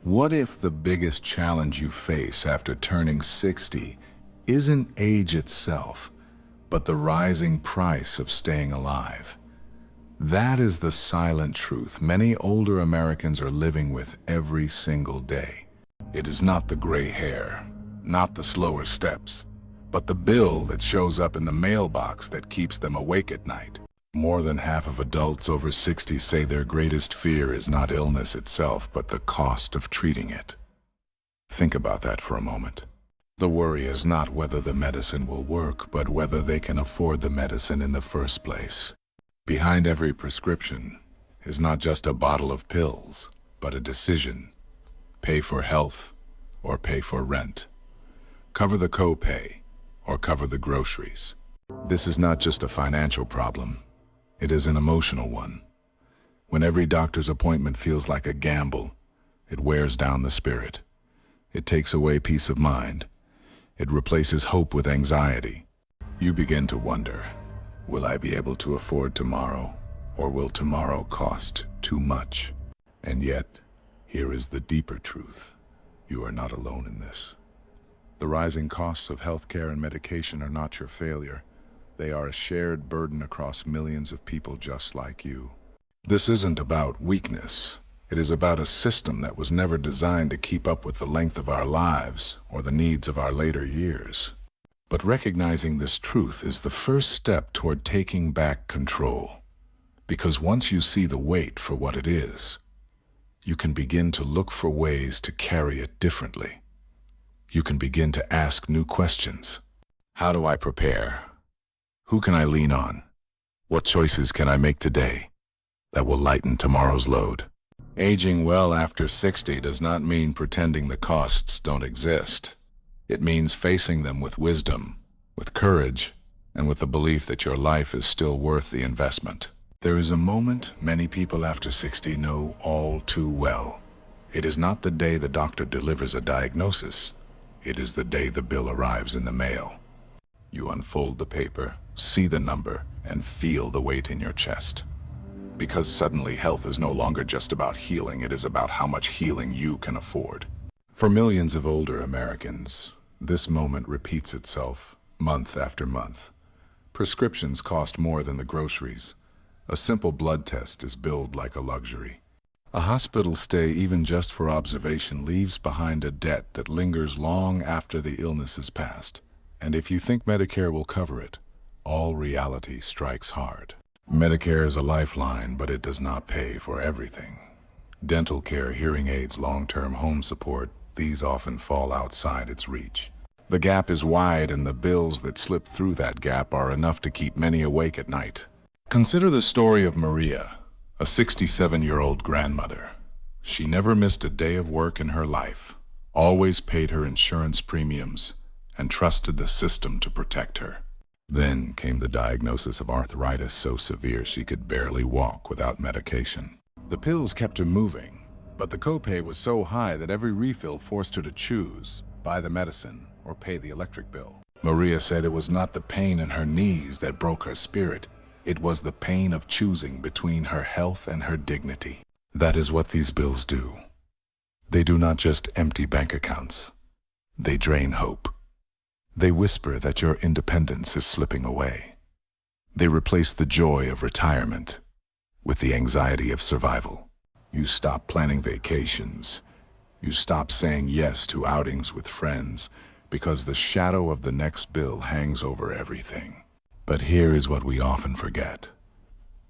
What if the biggest challenge you face after turning 60 isn't age itself, but the rising price of staying alive? That is the silent truth many older Americans are living with every single day. It is not the gray hair, not the slower steps, but the bill that shows up in the mailbox that keeps them awake at night. More than half of adults over 60 say their greatest fear is not illness itself, but the cost of treating it. Think about that for a moment. The worry is not whether the medicine will work, but whether they can afford the medicine in the first place. Behind every prescription is not just a bottle of pills, but a decision. Pay for health or pay for rent. Cover the copay or cover the groceries. This is not just a financial problem. It is an emotional one. When every doctor's appointment feels like a gamble, it wears down the spirit. It takes away peace of mind. It replaces hope with anxiety. You begin to wonder, will I be able to afford tomorrow, or will tomorrow cost too much? And yet, here is the deeper truth. You are not alone in this. The rising costs of healthcare and medication are not your failure. They are a shared burden across millions of people just like you. This isn't about weakness. It is about a system that was never designed to keep up with the length of our lives or the needs of our later years. But recognizing this truth is the first step toward taking back control. Because once you see the weight for what it is, you can begin to look for ways to carry it differently. You can begin to ask new questions. How do I prepare? Who can I lean on? What choices can I make today that will lighten tomorrow's load? Aging well after 60 does not mean pretending the costs don't exist. It means facing them with wisdom, with courage, and with the belief that your life is still worth the investment. There is a moment many people after 60 know all too well. It is not the day the doctor delivers a diagnosis. It is the day the bill arrives in the mail. You unfold the paper, see the number, and feel the weight in your chest. Because suddenly health is no longer just about healing, it is about how much healing you can afford. For millions of older Americans, this moment repeats itself month after month. Prescriptions cost more than the groceries. A simple blood test is billed like a luxury. A hospital stay, even just for observation, leaves behind a debt that lingers long after the illness is past. And if you think Medicare will cover it, all reality strikes hard. Medicare is a lifeline, but it does not pay for everything. Dental care, hearing aids, long-term home support, these often fall outside its reach. The gap is wide, and the bills that slip through that gap are enough to keep many awake at night. Consider the story of Maria, a 67-year-old grandmother. She never missed a day of work in her life, always paid her insurance premiums, and trusted the system to protect her. Then came the diagnosis of arthritis so severe she could barely walk without medication. The pills kept her moving, but the copay was so high that every refill forced her to choose, buy the medicine or pay the electric bill. Maria said it was not the pain in her knees that broke her spirit. It was the pain of choosing between her health and her dignity. That is what these bills do. They do not just empty bank accounts. They drain hope. They whisper that your independence is slipping away. They replace the joy of retirement with the anxiety of survival. You stop planning vacations. You stop saying yes to outings with friends because the shadow of the next bill hangs over everything. But here is what we often forget.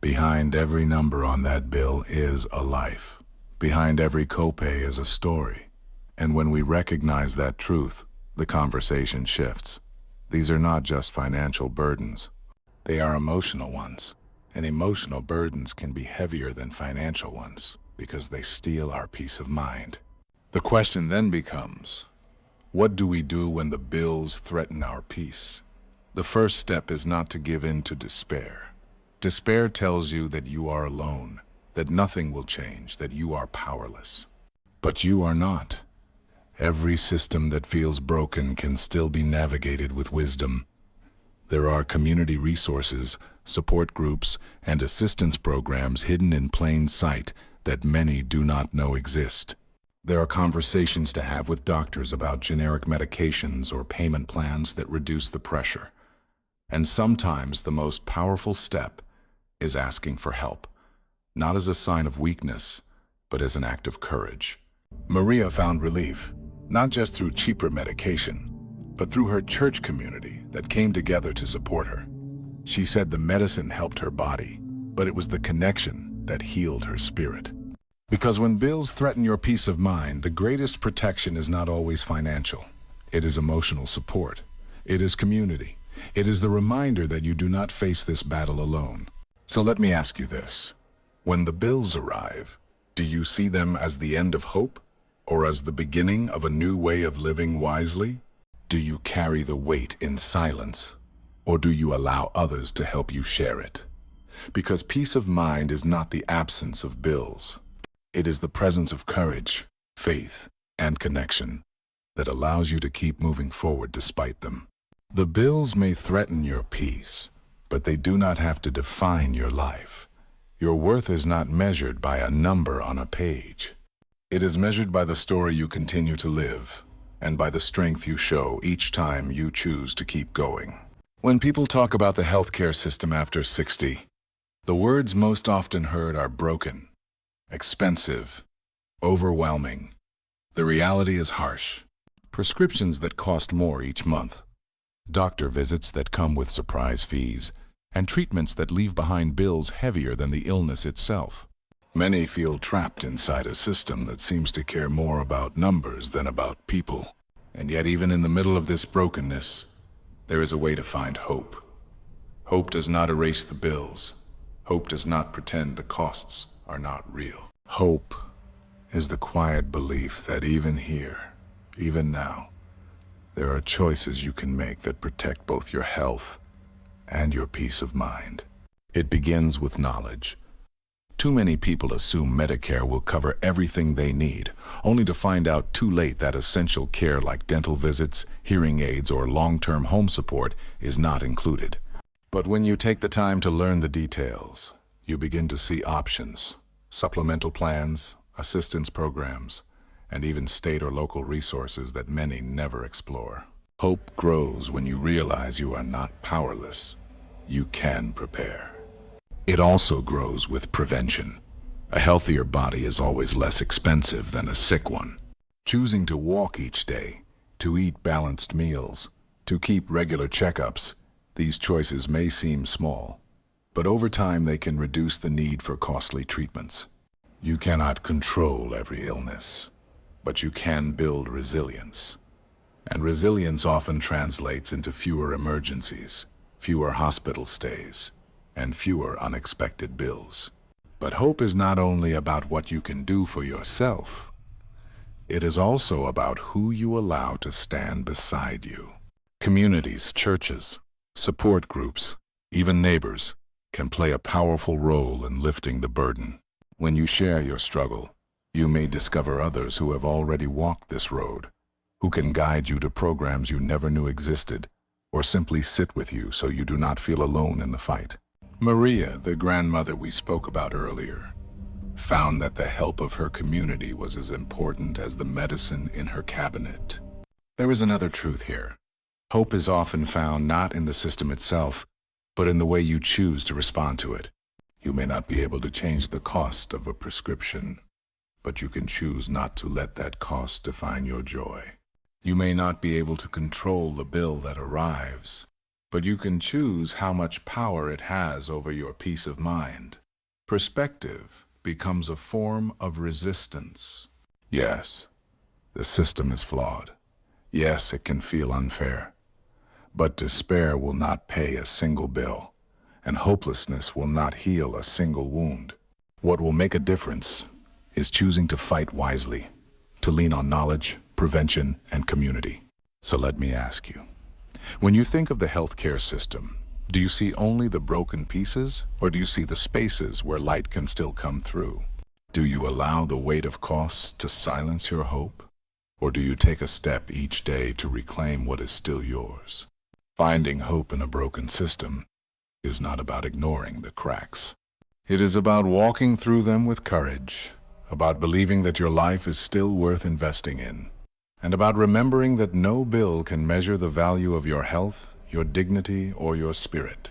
Behind every number on that bill is a life. Behind every copay is a story. And when we recognize that truth, the conversation shifts. These are not just financial burdens. They are emotional ones. And emotional burdens can be heavier than financial ones because they steal our peace of mind. The question then becomes, what do we do when the bills threaten our peace? The first step is not to give in to despair. Despair tells you that you are alone, that nothing will change, that you are powerless. But you are not. Every system that feels broken can still be navigated with wisdom. There are community resources, support groups, and assistance programs hidden in plain sight that many do not know exist. There are conversations to have with doctors about generic medications or payment plans that reduce the pressure. And sometimes the most powerful step is asking for help, not as a sign of weakness, but as an act of courage. Maria found relief, not just through cheaper medication, but through her church community that came together to support her. She said the medicine helped her body, but it was the connection that healed her spirit. Because when bills threaten your peace of mind, the greatest protection is not always financial. It is emotional support. It is community. It is the reminder that you do not face this battle alone. So let me ask you this. When the bills arrive, do you see them as the end of hope, or as the beginning of a new way of living wisely? Do you carry the weight in silence, or do you allow others to help you share it? Because peace of mind is not the absence of bills. It is the presence of courage, faith, and connection that allows you to keep moving forward despite them. The bills may threaten your peace, but they do not have to define your life. Your worth is not measured by a number on a page. It is measured by the story you continue to live, and by the strength you show each time you choose to keep going. When people talk about the healthcare system after 60, the words most often heard are broken, expensive, overwhelming. The reality is harsh. Prescriptions that cost more each month, doctor visits that come with surprise fees, and treatments that leave behind bills heavier than the illness itself. Many feel trapped inside a system that seems to care more about numbers than about people. And yet, even in the middle of this brokenness, there is a way to find hope. Hope does not erase the bills. Hope does not pretend the costs are not real. Hope is the quiet belief that even here, even now, there are choices you can make that protect both your health and your peace of mind. It begins with knowledge. Too many people assume Medicare will cover everything they need, only to find out too late that essential care like dental visits, hearing aids, or long-term home support is not included. But when you take the time to learn the details, you begin to see options, supplemental plans, assistance programs, and even state or local resources that many never explore. Hope grows when you realize you are not powerless. You can prepare. It also grows with prevention. A healthier body is always less expensive than a sick one. Choosing to walk each day, to eat balanced meals, to keep regular checkups, these choices may seem small, but over time they can reduce the need for costly treatments. You cannot control every illness, but you can build resilience. And resilience often translates into fewer emergencies, fewer hospital stays, and fewer unexpected bills. But hope is not only about what you can do for yourself. It is also about who you allow to stand beside you. Communities, churches, support groups, even neighbors can play a powerful role in lifting the burden. When you share your struggle, you may discover others who have already walked this road, who can guide you to programs you never knew existed, or simply sit with you so you do not feel alone in the fight. Maria, the grandmother we spoke about earlier, found that the help of her community was as important as the medicine in her cabinet. There is another truth here. Hope is often found not in the system itself, but in the way you choose to respond to it. You may not be able to change the cost of a prescription, but you can choose not to let that cost define your joy. You may not be able to control the bill that arrives, but you can choose how much power it has over your peace of mind. Perspective becomes a form of resistance. Yes, the system is flawed. Yes, it can feel unfair. But despair will not pay a single bill, and hopelessness will not heal a single wound. What will make a difference is choosing to fight wisely, to lean on knowledge, prevention, and community. So let me ask you, when you think of the healthcare system, do you see only the broken pieces, or do you see the spaces where light can still come through? Do you allow the weight of costs to silence your hope, or do you take a step each day to reclaim what is still yours? Finding hope in a broken system is not about ignoring the cracks. It is about walking through them with courage, about believing that your life is still worth investing in, and about remembering that no bill can measure the value of your health, your dignity, or your spirit.